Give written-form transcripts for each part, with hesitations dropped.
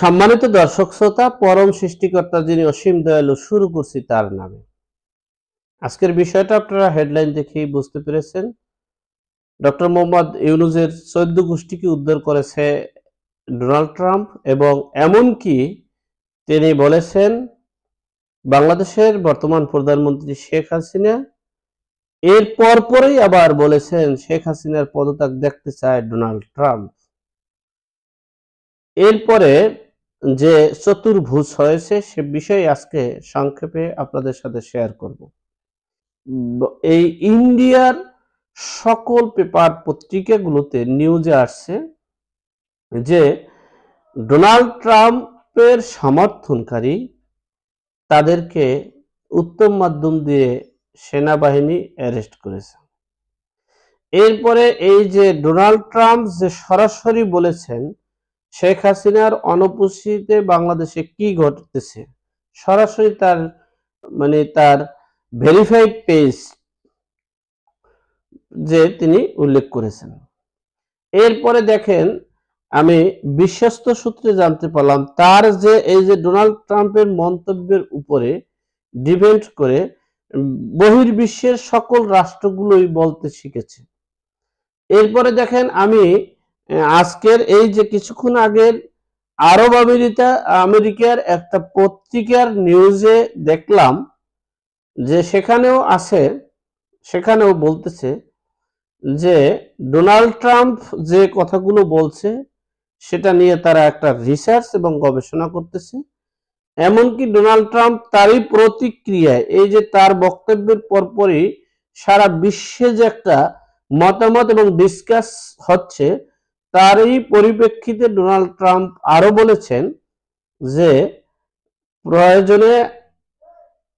সম্মানিত দর্শক শ্রোতা, পরম সৃষ্টিকর্তা যিনি অসীম দয়ালু, শুরু করছি তার নামে। আজকের বিষয়টা আপনারা হেডলাইন দেখেই বুঝতে পেরেছেন। ডক্টর মোহাম্মদ ইউনূসের ১৪ গোষ্ঠীকে উদ্ধার করেছে ডোনাল্ড ট্রাম্প এবং এমনকি তিনি বলেছেন বাংলাদেশের বর্তমান প্রধানমন্ত্রী শেখ হাসিনা, এর পরপরই আবার বলেছেন শেখ হাসিনার পদত্যাগ দেখতে চায় ডোনাল্ড ট্রাম্প। এরপরে যে চতুর্ভুজ হয়েছে সে বিষয়ে আজকে সংক্ষেপে আপনাদের সাথে শেয়ার করব। এই ইন্ডিয়ার সকল পেপার পত্রিকাগুলোতে নিউজে আসছে যে ডোনাল্ড ট্রাম্পের সমর্থনকারী তাদেরকে উত্তম মাধ্যম দিয়ে সেনাবাহিনী অ্যারেস্ট করেছে। এরপরে এই যে ডোনাল্ড ট্রাম্প যে সরাসরি বলেছেন শেখ হাসিনার অনুপস্থিতিতে বাংলাদেশে কি ঘটতেছে, সরাসরি তার ভেরিফাইড পেজ যে তিনি উল্লেখ করেছেন। এরপরে দেখেন, আমি বিশ্বস্ত সূত্রে জানতে পারলাম তার যে এই যে ডোনাল্ড ট্রাম্পের মন্তব্যের উপরে ডিপেন্ড করে বহির্বিশ্বের সকল রাষ্ট্রগুলোই বলতে শিখেছে। এরপরে দেখেন, আমি আজকের এই যে কিছুক্ষণ আগের আরব আমেরিকার একটা পত্রিকার নিউজে দেখলাম যে সেখানেও বলতেছে যে ডোনাল্ড ট্রাম্প যে কথাগুলো বলছে সেটা নিয়ে তারা একটা রিসার্চ এবং গবেষণা করতেছে। এমনকি ডোনাল্ড ট্রাম্প তারই প্রতিক্রিয়ায় এই যে তার বক্তব্যের পরপরই সারা বিশ্বে যে একটা মতামত এবং ডিসকাস হচ্ছে, তারই পরিপ্রেক্ষিতে ডোনাল্ড ট্রাম্প আরো বলেছেন যে প্রয়োজনে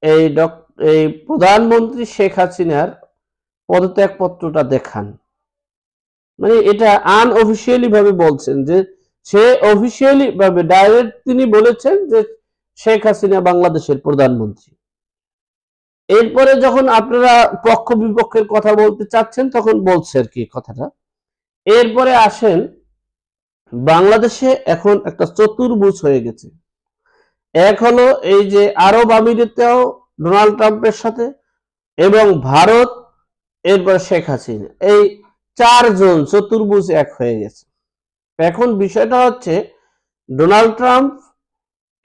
এই প্রধানমন্ত্রী শেখ হাসিনার পদত্যাগপত্রটা দেখান। মানে এটা আনঅফিসিয়ালি ভাবে বলছেন, যে সে অফিসিয়ালি ভাবে ডাইরেক্ট তিনি বলেছেন যে শেখ হাসিনা বাংলাদেশের প্রধানমন্ত্রী। এরপরে যখন আপনারা পক্ষ বিপক্ষের কথা বলতে চাচ্ছেন তখন বলছে আর কি কথাটা। এরপরে আসেন, বাংলাদেশে এখন একটা চতুর্ভুজ হয়ে গেছে। এক হলো এই যে আরব আমিরাতেও ডোনাল্ড ট্রাম্পের সাথে, এবং ভারত, এরপর শেখ হাসিনা, এই চারজন চতুর্ভুজ এক হয়ে গেছে। এখন বিষয়টা হচ্ছে ডোনাল্ড ট্রাম্প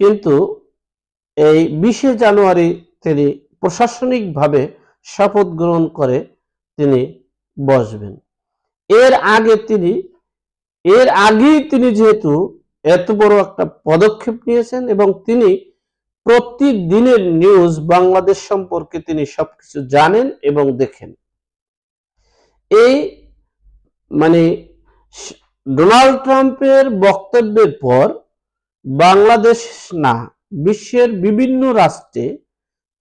কিন্তু এই 20শে জানুয়ারি তিনি প্রশাসনিকভাবে শপথ গ্রহণ করে তিনি বসবেন। এর আগেই তিনি যেহেতু এত বড় একটা পদক্ষেপ নিয়েছেন এবং তিনি প্রতিদিনের নিউজ বাংলাদেশ সম্পর্কে তিনি সবকিছু জানেন এবং দেখেন। এই মানে ডোনাল্ড ট্রাম্পের বক্তব্যের পর বাংলাদেশ না, বিশ্বের বিভিন্ন রাষ্ট্রে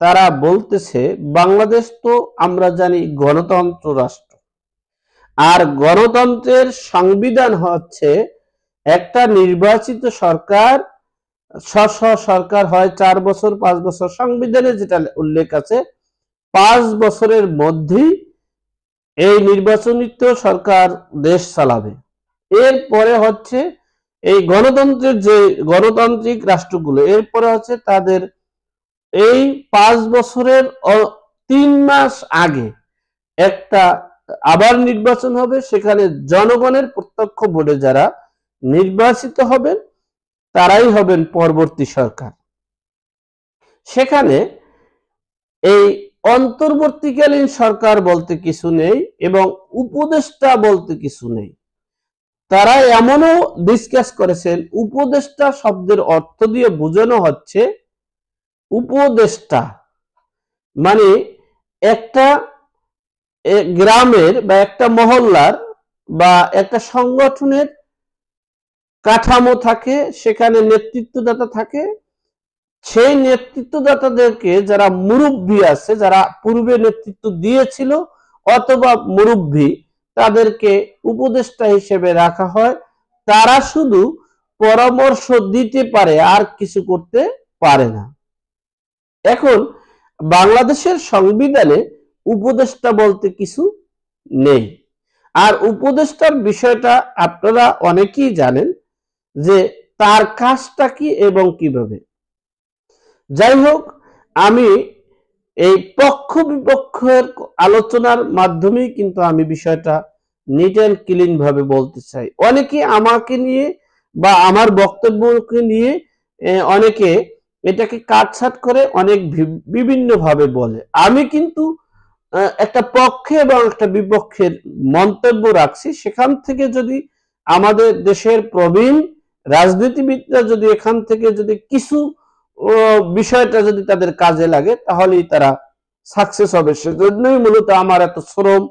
তারা বলতেছে বাংলাদেশ তো আমরা জানি গণতন্ত্র রাষ্ট্র, আর গণতন্ত্রের সংবিধান হচ্ছে একটা নির্বাচিত সরকার, সরকার হয় 4 বছর 5 বছর, সংবিধানে যেটা উল্লেখ আছে 5 বছরের মধ্যেই এই নির্বাচনিত সরকার দেশ চালাবে। এরপরে হচ্ছে এই গণতান্ত্রিক রাষ্ট্রগুলো, এরপরে হচ্ছে তাদের এই 5 বছরের 3 মাস আগে একটা আবার নির্বাচন হবে, সেখানে জনগণের প্রত্যক্ষ ভোটে যারা নির্বাচিত হবেন তারাই হবেন পরবর্তী সরকার। সেখানে এই অন্তর্বর্তীকালীন সরকার বলতে কিছু নেই এবং উপদেষ্টা বলতে কিছু নেই। তারা এমনও ডিসকাস করেছেন, উপদেষ্টা শব্দের অর্থ দিয়ে বোঝানো হচ্ছে উপদেষ্টা মানে একটা গ্রামের বা একটা মহল্লার বা একটা সংগঠনের কাঠামো থাকে, সেখানে নেতৃত্বদাতা থাকে। সেই নেতৃত্বদাতাদেরকে যারা মুরব্বী আছে, যারা পূর্বে নেতৃত্ব দিয়েছিল অথবা মুরব্বী, তাদেরকে উপদেষ্টা হিসেবে রাখা হয়। তারা শুধু পরামর্শ দিতে পারে, আর কিছু করতে পারে না। এখন বাংলাদেশের সংবিধানে উপদেষ্টা বলতে কিছু নেই। আর উপদেষ্টার বিষয়টা আপনারা অনেকেই জানেন যে তার কাজটা কি এবং কিভাবে। যাই হোক, আমি এই পক্ষ বিপক্ষের আলোচনার মাধ্যমেই কিন্তু আমি বিষয়টা নিট অ্যান্ড ক্লিন ভাবে বলতে চাই। অনেকে আমাকে নিয়ে বা আমার বক্তব্যকে নিয়ে অনেকে এটাকে কাটছাট করে অনেক বিভিন্ন ভাবে বলে। আমি কিন্তু একটা পক্ষে এবং একটা বিপক্ষের মন্তব্য রাখছি। সেখান থেকে যদি আমাদের দেশের প্রবীণ রাজনীতিবিদরা যদি এখান থেকে যদি কিছু বিষয়টা যদি তাদের কাজে লাগে তাহলেই তারা সাকসেস হবে। সেজন্যই মূলত আমার এত শ্রম,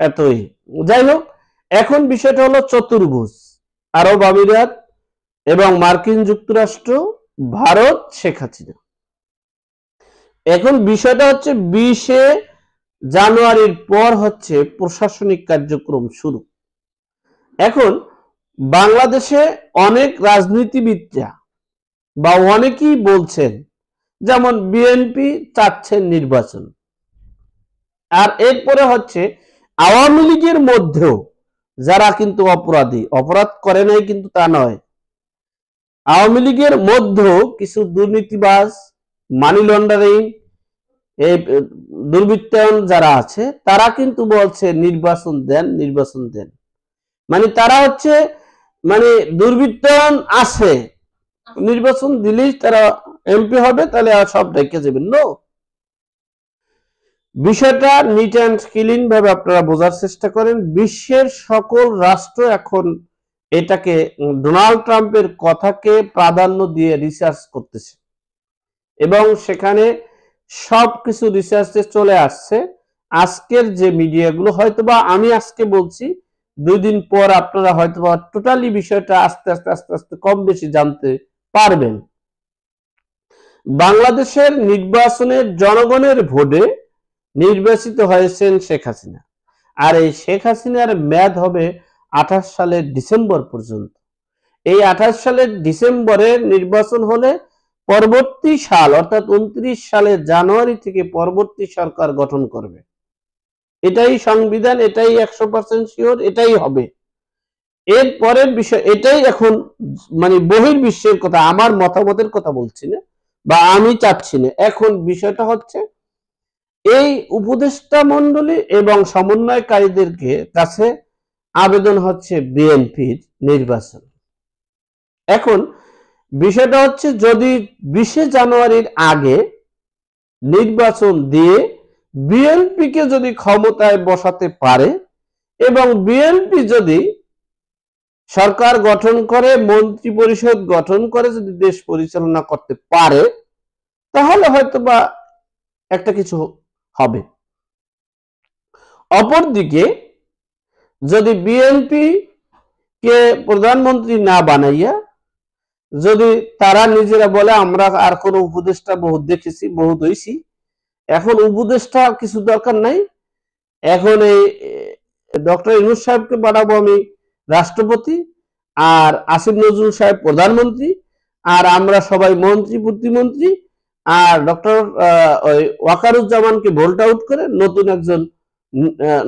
এতই। যাই হোক, এখন বিষয়টা হলো চতুর্ভুজ, আরব আমিরাত এবং মার্কিন যুক্তরাষ্ট্র, ভারত, শেখ হাসিনা। এখন বিষয়টা হচ্ছে 20শে জানুয়ারির পর হচ্ছে প্রশাসনিক কার্যক্রম শুরু। এখন বাংলাদেশে অনেক রাজনীতিবিদরা বা অনেকেই বলছেন, যেমন বিএনপি চাচ্ছেন নির্বাচন, আর এরপরে হচ্ছে আওয়ামী লীগের মধ্যেও যারা কিন্তু অপরাধী, অপরাধ করে নাই কিন্তু তা নয়, আওয়ামী লীগের মধ্যেও কিছু দুর্নীতিবাজ, মানি লন্ডারিং, এই দুর্বৃত্তায়ন যারা আছে তারা কিন্তু বলছে নির্বাচন দেন, নির্বাচন দেন। মানে তারা হচ্ছে মানে দুর্বৃত্তায়ন আছে, নির্বাচন দিলেই তারা এমপি হবে, তাহলে আর সব ঢেকে যাবেন। নো, বিষয়টা নিট অ্যান্ড ক্লিন ভাবে আপনারা বোঝার চেষ্টা করেন। বিশ্বের সকল রাষ্ট্র এখন এটাকে ডোনাল্ড ট্রাম্পের কথাকে প্রাধান্য দিয়ে রিসার্চ করতেছে এবং সেখানে সবকিছু রিসার্চে চলে আসছে। আজকের যে মিডিয়াগুলো হয়তোবা আমি আজকে বলছি, 2 দিন পর আপনারা হয়তোবা টোটালি বিষয়টা আস্তে আস্তে আস্তে আস্তে কম বেশি জানতে পারবেন। বাংলাদেশের নির্বাচনের জনগণের ভোটে নির্বাচিত হয়েছেন শেখ হাসিনা, আর এই শেখ হাসিনার মেয়াদ হবে 28 সালের ডিসেম্বর পর্যন্ত। এই 28 সালের ডিসেম্বরে নির্বাচন হলে পরবর্তী সাল অর্থাৎ 29 সালের জানুয়ারি থেকে পরবর্তী সরকার গঠন করবে। এটাই সংবিধান, এটাই 100% শিওর, এটাই হবে। এর পরের বিষয় এটাই এখন মানে বহির্বিশ্বের কথা, আমার মতামতের কথা বলছি না বা আমি চাচ্ছি না। এখন বিষয়টা হচ্ছে এই উপদেষ্টা মণ্ডলী এবং সমন্বয়কারীদেরকে কাছে আবেদন হচ্ছে বিএনপির নির্বাচন। এখন বিষয়টা হচ্ছে যদি 20শে জানুয়ারির আগে নির্বাচন দিয়ে বিএনপিকে যদি ক্ষমতায় বসাতে পারে এবং বিএনপি যদি সরকার গঠন করে, মন্ত্রী পরিষদ গঠন করে যদি দেশ পরিচালনা করতে পারে, তাহলে হয়তোবা একটা কিছু হবে। অপরদিকে যদি বিএনপি কে প্রধানমন্ত্রী না বানাইয়া যদি তারা নিজেরা বলে আমরা আর কোন উপদেষ্টা বহুত দেখেছি, বহুত হইছি, এখন উপদেষ্টা কিছু দরকার নাই, এখন এই ডক্টর ইউনূস সাহেবকে বানাবো আমি রাষ্ট্রপতি, আর আসিফ নজরুল সাহেব প্রধানমন্ত্রী, আর আমরা সবাই মন্ত্রী প্রতিমন্ত্রী, আর ডক্টর ওয়াকারুজ্জামানকে ভোল্ট আউট করে নতুন একজন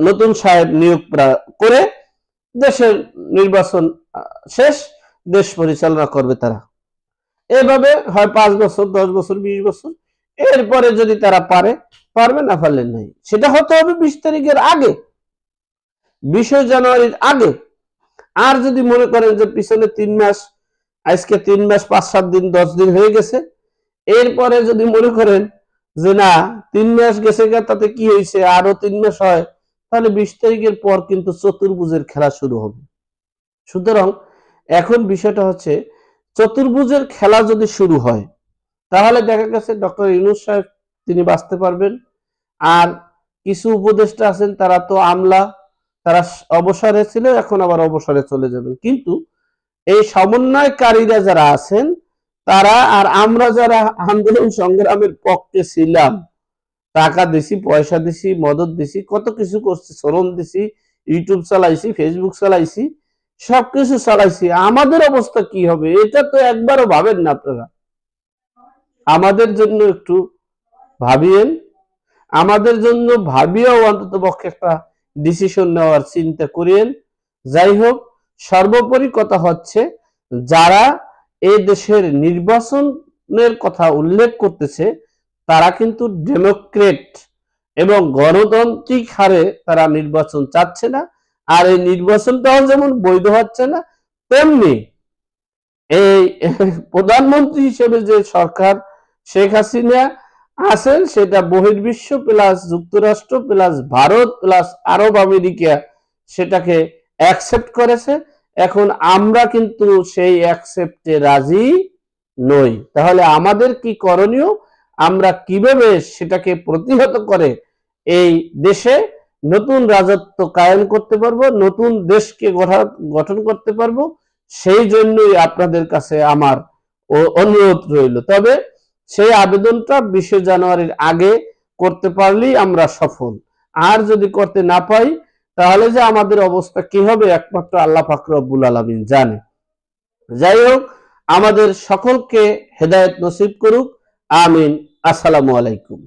নতুন সাহেব নিয়োগ করে দেশের নির্বাচন শেষ, দেশ পরিচালনা করবে তারা। এভাবে হয় 5 বছর, 10 বছর, 20 বছর, এরপরে যদি তারা পারবে, না পারলে নাই। সেটা হতে হবে 20 তারিখের আগে, 20শে জানুয়ারির আগে। আর যদি মনে করেন যে পিছনে 3 মাস, আজকে 3 মাস 5-7 দিন 10 দিন হয়ে গেছে, এরপরে যদি মনে করেন যে না 3 মাস গেছে, তাতে কি হয়েছে, আরো 3 মাস হয়, তাহলে 20 তারিখের পর কিন্তু চতুর্ভুজের খেলা শুরু হবে। সুতরাং এখন বিষয়টা হচ্ছে চতুর্ভুজের খেলা যদি শুরু হয় তাহলে দেখা গেছে ডক্টর ইউনূস সাহেব তিনি বাঁচতে পারবেন, আর কিছু উপদেষ্টা আছেন তারা তো আমলা, তারা অবসরে ছিল, এখন আবার অবসরে চলে যাবেন। কিন্তু এই সমন্বয়কারীরা যারা আছেন তারা আর আমরা যারা আন্দোলন সংগ্রামের পক্ষে ছিলাম, টাকা দিছি, পয়সা দিছি, মদত দিছি, কত কিছু করছি, শ্রম দিছি, ইউটিউব চালাইছি, ফেসবুক চালাইছি, সবকিছু চালাইছি, আমাদের অবস্থা কি হবে এটা তো একবারও ভাবেন না আপনারা। আমাদের জন্য একটু ভাবিয়েন, আমাদের জন্য ভাবিয়েও অন্তত পক্ষে একটা ডিসিশন নেওয়ার চিন্তা করিয়েন। যাই হোক, সর্বোপরি কথা হচ্ছে যারা এই দেশের নির্বাচনের কথা উল্লেখ করতেছে, তারা কিন্তু ডেমোক্রেট এবং গণতান্ত্রিক হারে তারা নির্বাচন চাচ্ছে না। আর এই নির্বাচনটাও যেমন বৈধ হচ্ছে না, তেমনি এই প্রধানমন্ত্রী হিসেবে যে সরকার শেখ হাসিনা আছেন, সেটা বহির্বিশ্ব প্লাস যুক্তরাষ্ট্র প্লাস ভারত প্লাস আরব আমেরিকা সেটাকে অ্যাকসেপ্ট করেছে। এখন আমরা কিন্তু সেই অ্যাকসেপ্টে রাজি নই। তাহলে আমাদের কি করণীয়? আমরা কিভাবে সেটাকে প্রতিহত করে এই দেশে নতুন রাজত্ব কায়েম করতে পারবো, নতুন দেশকে গঠন করতে পারবো, সেই জন্যই আপনাদের কাছে আমার অনুরোধ রইল। তবে সেই আবেদনটা 20 জানুয়ারির আগে করতে পারলেই আমরা সফল। আর যদি করতে না পাই, তাহলে যে আমাদের অবস্থা কি হবে একমাত্র আল্লাহ পাক রব্বুল আলামিন জানে। যাই হোক, আমাদের সকলকে হেদায়েত নসিব করুক, আমিন। আসসালামু আলাইকুম।